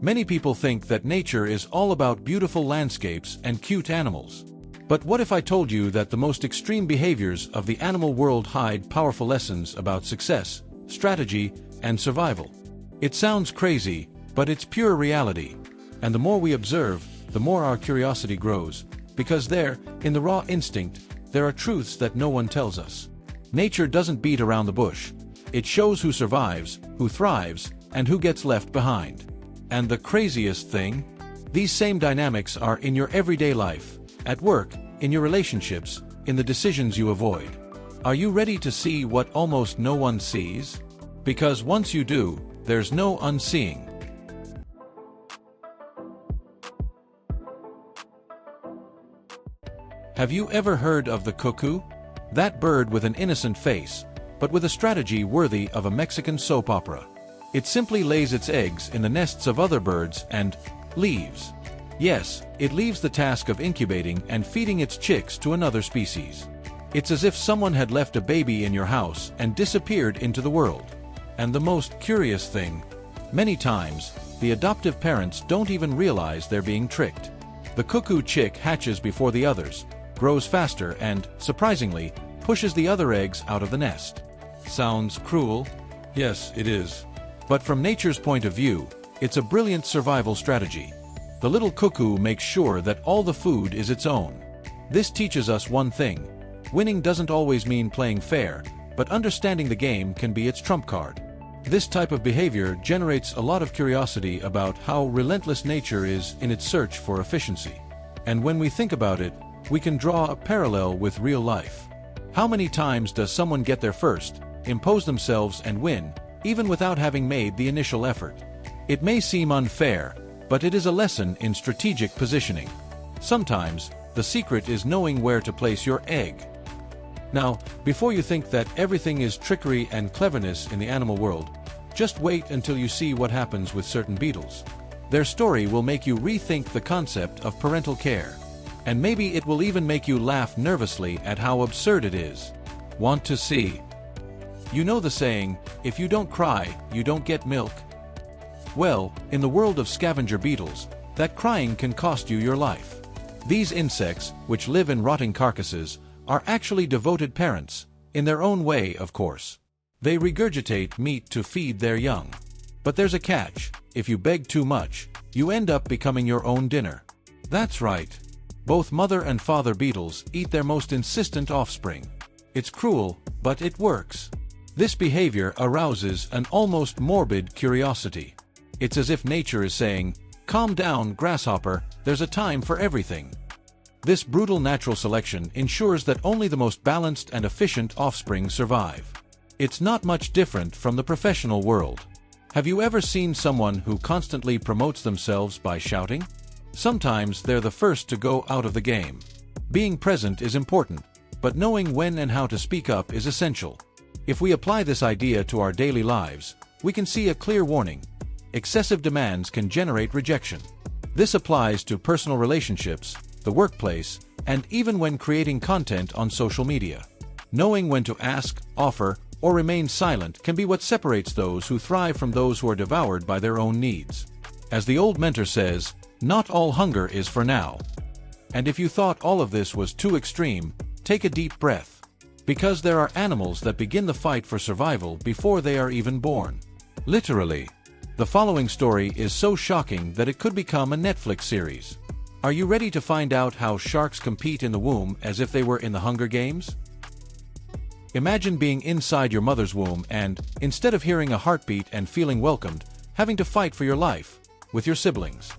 Many people think that nature is all about beautiful landscapes and cute animals. But what if I told you that the most extreme behaviors of the animal world hide powerful lessons about success, strategy, and survival? It sounds crazy, but it's pure reality. And the more we observe, the more our curiosity grows, because there, in the raw instinct, there are truths that no one tells us. Nature doesn't beat around the bush. It shows who survives, who thrives, and who gets left behind. And the craziest thing? These same dynamics are in your everyday life, at work, in your relationships, in the decisions you avoid. Are you ready to see what almost no one sees? Because once you do, there's no unseeing. Have you ever heard of the cuckoo? That bird with an innocent face, but with a strategy worthy of a Mexican soap opera. It simply lays its eggs in the nests of other birds and leaves. Yes, it leaves the task of incubating and feeding its chicks to another species. It's as if someone had left a baby in your house and disappeared into the world. And the most curious thing, many times, the adoptive parents don't even realize they're being tricked. The cuckoo chick hatches before the others, grows faster and, surprisingly, pushes the other eggs out of the nest. Sounds cruel? Yes, it is. But from nature's point of view, it's a brilliant survival strategy. The little cuckoo makes sure that all the food is its own. This teaches us one thing: winning doesn't always mean playing fair, but understanding the game can be its trump card. This type of behavior generates a lot of curiosity about how relentless nature is in its search for efficiency. And when we think about it, we can draw a parallel with real life. How many times does someone get there first, impose themselves and win, even without having made the initial effort? It may seem unfair, but it is a lesson in strategic positioning. Sometimes, the secret is knowing where to place your egg. Now, before you think that everything is trickery and cleverness in the animal world, just wait until you see what happens with certain beetles. Their story will make you rethink the concept of parental care. And maybe it will even make you laugh nervously at how absurd it is. Want to see? You know the saying, if you don't cry, you don't get milk? Well, in the world of scavenger beetles, that crying can cost you your life. These insects, which live in rotting carcasses, are actually devoted parents, in their own way, of course. They regurgitate meat to feed their young. But there's a catch: if you beg too much, you end up becoming your own dinner. That's right. Both mother and father beetles eat their most insistent offspring. It's cruel, but it works. This behavior arouses an almost morbid curiosity. It's as if nature is saying, "Calm down, grasshopper, there's a time for everything." This brutal natural selection ensures that only the most balanced and efficient offspring survive. It's not much different from the professional world. Have you ever seen someone who constantly promotes themselves by shouting? Sometimes they're the first to go out of the game. Being present is important, but knowing when and how to speak up is essential. If we apply this idea to our daily lives, we can see a clear warning: excessive demands can generate rejection. This applies to personal relationships, the workplace, and even when creating content on social media. Knowing when to ask, offer, or remain silent can be what separates those who thrive from those who are devoured by their own needs. As the old mentor says, not all hunger is for now. And if you thought all of this was too extreme, take a deep breath. Because there are animals that begin the fight for survival before they are even born. Literally. The following story is so shocking that it could become a Netflix series. Are you ready to find out how sharks compete in the womb as if they were in the Hunger Games? Imagine being inside your mother's womb and, instead of hearing a heartbeat and feeling welcomed, having to fight for your life with your siblings.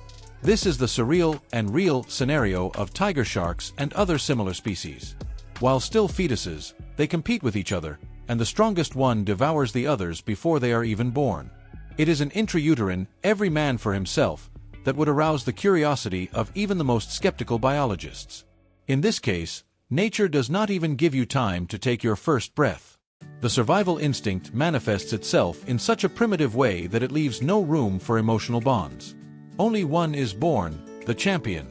This is the surreal and real scenario of tiger sharks and other similar species. While still fetuses, they compete with each other, and the strongest one devours the others before they are even born. It is an intrauterine, every man for himself, that would arouse the curiosity of even the most skeptical biologists. In this case, nature does not even give you time to take your first breath. The survival instinct manifests itself in such a primitive way that it leaves no room for emotional bonds. Only one is born, the champion.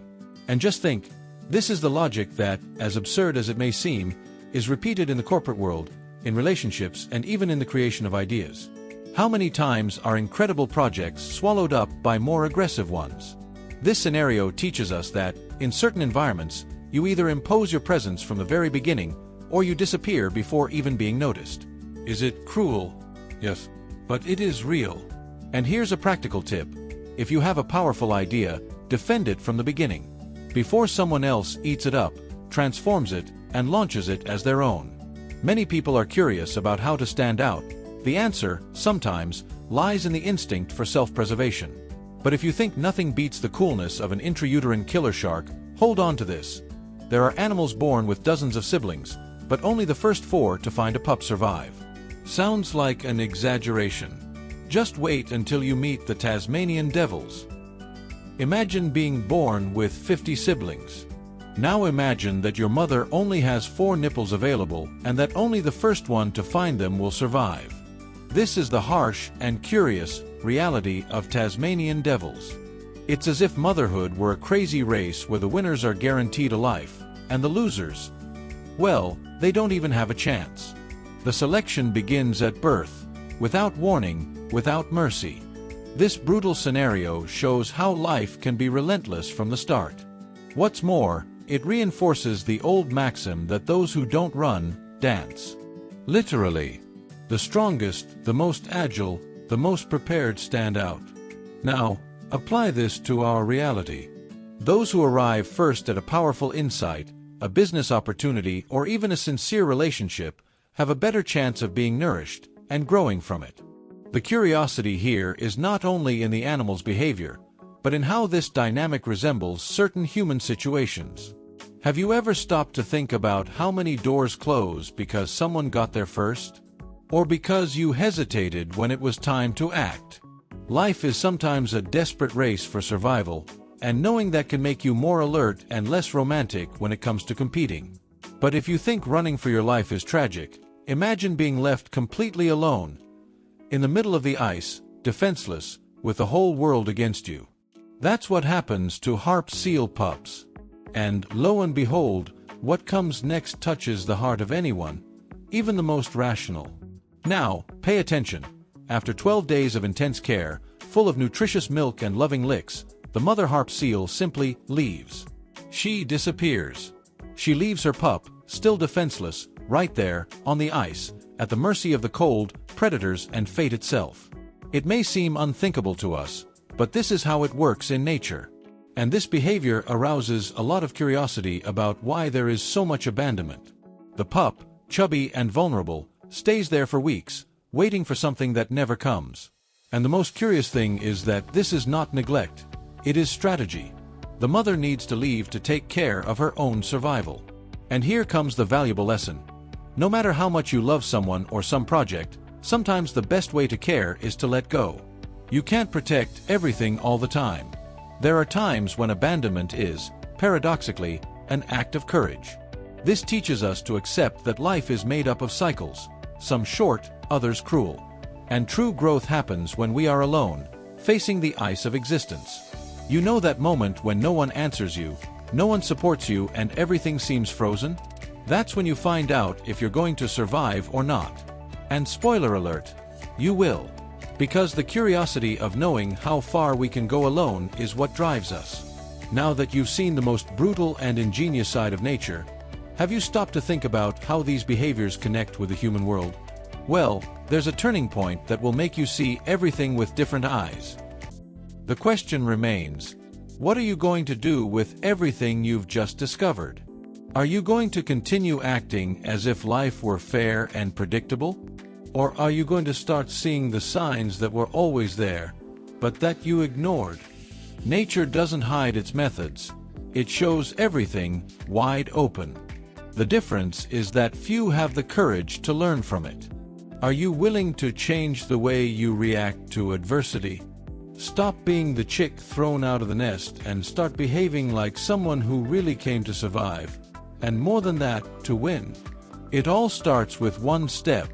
And just think, this is the logic that, as absurd as it may seem, is repeated in the corporate world, in relationships, and even in the creation of ideas. How many times are incredible projects swallowed up by more aggressive ones? This scenario teaches us that, in certain environments, you either impose your presence from the very beginning, or you disappear before even being noticed. Is it cruel? Yes. But it is real. And here's a practical tip. If you have a powerful idea, defend it from the beginning. Before someone else eats it up, transforms it, and launches it as their own. Many people are curious about how to stand out. The answer, sometimes, lies in the instinct for self-preservation. But if you think nothing beats the coolness of an intrauterine killer shark, hold on to this. There are animals born with dozens of siblings, but only the first 4 to find a pup survive. Sounds like an exaggeration. Just wait until you meet the Tasmanian devils. Imagine being born with 50 siblings. Now imagine that your mother only has 4 nipples available and that only the first one to find them will survive. This is the harsh and curious reality of Tasmanian devils. It's as if motherhood were a crazy race where the winners are guaranteed a life, and the losers, well, they don't even have a chance. The selection begins at birth, without warning, without mercy. This brutal scenario shows how life can be relentless from the start. What's more, it reinforces the old maxim that those who don't run, dance. Literally. The strongest, the most agile, the most prepared stand out. Now, apply this to our reality. Those who arrive first at a powerful insight, a business opportunity, or even a sincere relationship have a better chance of being nourished and growing from it. The curiosity here is not only in the animal's behavior, but in how this dynamic resembles certain human situations. Have you ever stopped to think about how many doors close because someone got there first? Or because you hesitated when it was time to act? Life is sometimes a desperate race for survival, and knowing that can make you more alert and less romantic when it comes to competing. But if you think running for your life is tragic, imagine being left completely alone, in the middle of the ice, defenseless, with the whole world against you. That's what happens to harp seal pups. And, lo and behold, what comes next touches the heart of anyone, even the most rational. Now, pay attention. After 12 days of intense care, full of nutritious milk and loving licks, the mother harp seal simply leaves. She disappears. She leaves her pup, still defenseless, right there, on the ice, at the mercy of the cold, predators, and fate itself. It may seem unthinkable to us, but this is how it works in nature. And this behavior arouses a lot of curiosity about why there is so much abandonment. The pup, chubby and vulnerable, stays there for weeks, waiting for something that never comes. And the most curious thing is that this is not neglect, it is strategy. The mother needs to leave to take care of her own survival. And here comes the valuable lesson. No matter how much you love someone or some project, sometimes the best way to care is to let go. You can't protect everything all the time. There are times when abandonment is, paradoxically, an act of courage. This teaches us to accept that life is made up of cycles, some short, others cruel. And true growth happens when we are alone, facing the ice of existence. You know that moment when no one answers you, no one supports you, and everything seems frozen? That's when you find out if you're going to survive or not. And spoiler alert, you will. Because the curiosity of knowing how far we can go alone is what drives us. Now that you've seen the most brutal and ingenious side of nature, have you stopped to think about how these behaviors connect with the human world? Well, there's a turning point that will make you see everything with different eyes. The question remains, what are you going to do with everything you've just discovered? Are you going to continue acting as if life were fair and predictable? Or are you going to start seeing the signs that were always there, but that you ignored? Nature doesn't hide its methods. It shows everything wide open. The difference is that few have the courage to learn from it. Are you willing to change the way you react to adversity? Stop being the chick thrown out of the nest and start behaving like someone who really came to survive, and more than that, to win. It all starts with one step,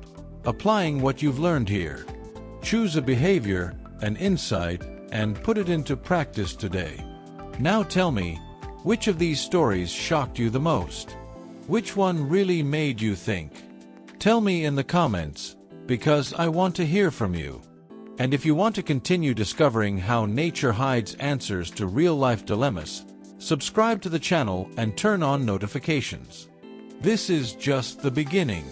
applying what you've learned here. Choose a behavior, an insight, and put it into practice today. Now tell me, which of these stories shocked you the most? Which one really made you think? Tell me in the comments, because I want to hear from you. And if you want to continue discovering how nature hides answers to real-life dilemmas, subscribe to the channel and turn on notifications. This is just the beginning.